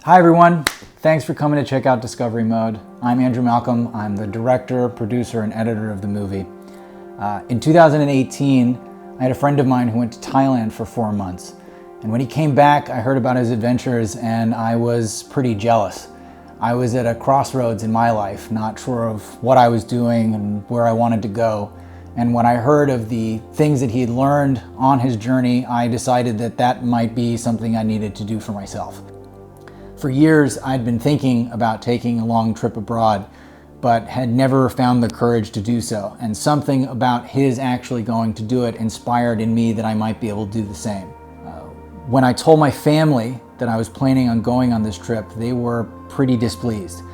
Hi everyone, thanks for coming to check out Discovery Mode. I'm Andrew Malcolm. I'm the director, producer, and editor of the movie. In 2018, I had a friend of mine who went to Thailand for 4 months. And when he came back, I heard about his adventures and I was pretty jealous. I was at a crossroads in my life, not sure of what I was doing and where I wanted to go. And when I heard of the things that he had learned on his journey, I decided that that might be something I needed to do for myself. For years, I'd been thinking about taking a long trip abroad, but had never found the courage to do so. And something about his actually going to do it inspired in me that I might be able to do the same. When I told my family that I was planning on going on this trip, they were pretty displeased.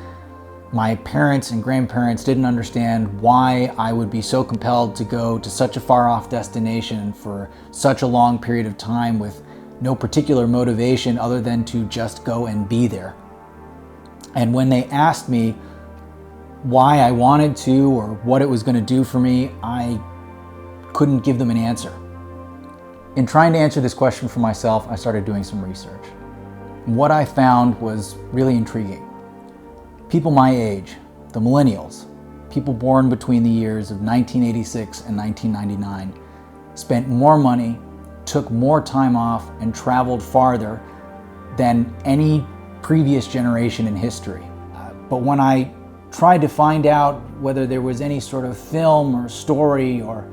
My parents and grandparents didn't understand why I would be so compelled to go to such a far-off destination for such a long period of time with no particular motivation other than to just go and be there. And when they asked me why I wanted to or what it was going to do for me, I couldn't give them an answer. In trying to answer this question for myself, I started doing some research. And what I found was really intriguing. People my age, the millennials, people born between the years of 1986 and 1999, spent more money, took more time off, and traveled farther than any previous generation in history. But when I tried to find out whether there was any sort of film or story or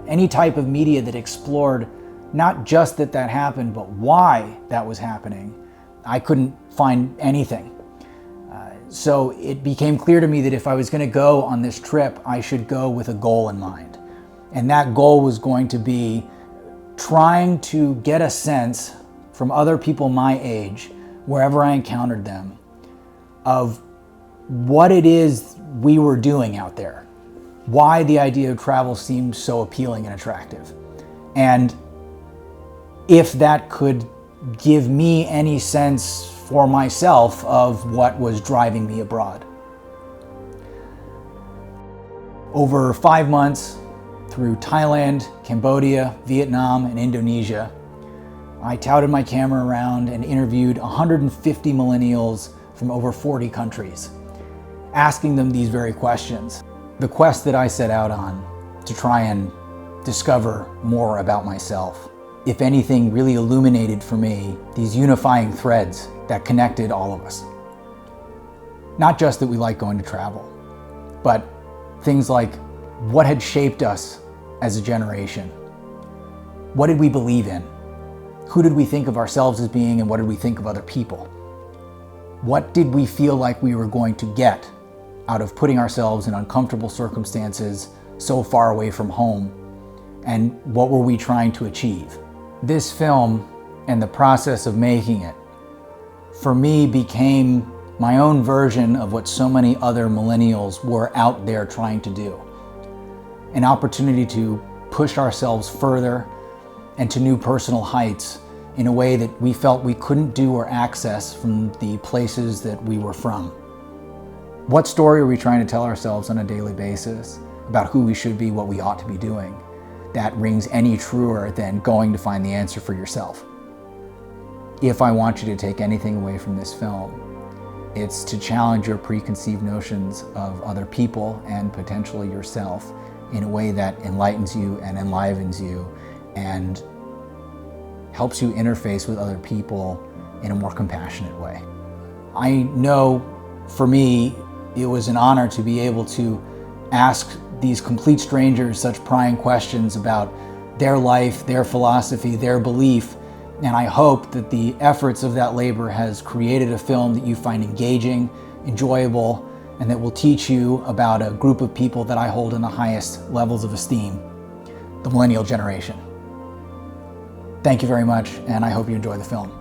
any type of media that explored not just that happened, but why that was happening, I couldn't find anything. So it became clear to me that if I was going to go on this trip, I should go with a goal in mind. And that goal was going to be trying to get a sense from other people my age, wherever I encountered them, of what it is we were doing out there, why the idea of travel seemed so appealing and attractive, and if that could give me any sense for myself of what was driving me abroad. Over 5 months, through Thailand, Cambodia, Vietnam, and Indonesia, I touted my camera around and interviewed 150 millennials from over 40 countries, asking them these very questions. The quest that I set out on to try and discover more about myself, if anything, really illuminated for me these unifying threads that connected all of us. Not just that we like going to travel, but things like what had shaped us as a generation. What did we believe in? Who did we think of ourselves as being, and what did we think of other people? What did we feel like we were going to get out of putting ourselves in uncomfortable circumstances so far away from home? And what were we trying to achieve? This film and the process of making it, for me, became my own version of what so many other millennials were out there trying to do. An opportunity to push ourselves further and to new personal heights in a way that we felt we couldn't do or access from the places that we were from. What story are we trying to tell ourselves on a daily basis about who we should be, what we ought to be doing, that rings any truer than going to find the answer for yourself? If I want you to take anything away from this film, it's to challenge your preconceived notions of other people and potentially yourself in a way that enlightens you and enlivens you and helps you interface with other people in a more compassionate way. I know for me, it was an honor to be able to ask these complete strangers such prying questions about their life, their philosophy, their belief, and I hope that the efforts of that labor has created a film that you find engaging, enjoyable, and that will teach you about a group of people that I hold in the highest levels of esteem, the millennial generation. Thank you very much, and I hope you enjoy the film.